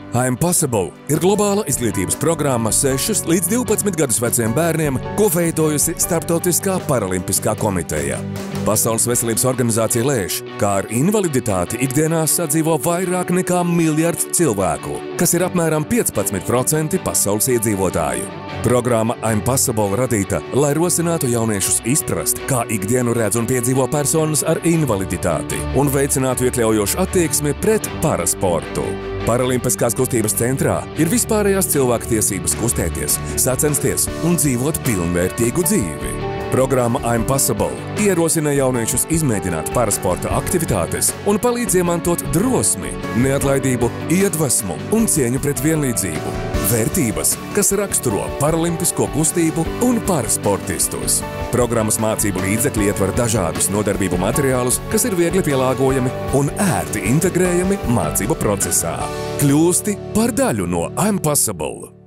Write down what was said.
I'm Possible ir globāla izglītības programma 6 līdz 12 gadus veciem bērniem, ko veidojusi Starptautiskā paralimpiskā komiteja. Pasaules veselības organizācija lēš, ka ar invaliditāti ikdienā sadzīvo vairāk nekā miljards cilvēku, kas ir apmēram 15% pasaules iedzīvotāju. Programma I'm Possible radīta, lai rosinātu jauniešus izprast, kā ikdienu redz un piedzīvo personas ar invaliditāti un veicinātu iekļaujošu attieksmi pret parasportu. Paralimpiskās kustības centrā ir vispārējās cilvēku tiesības kustēties, sacensties un dzīvot pilnvērtīgu dzīvi. Programma I'm Possible ierosina jauniešus izmēģināt parasporta aktivitātes un palīdz iemantot drosmi, neatlaidību, iedvesmu un cieņu pret vienlīdzību. Vērtības, kas raksturo paralimpisko kustību un parasportistus. Programmas mācību līdzekļi ietver dažādus nodarbību materiālus, kas ir viegli pielāgojami un ērti integrējami mācību procesā. Kļūsti par daļu no I'm Possible.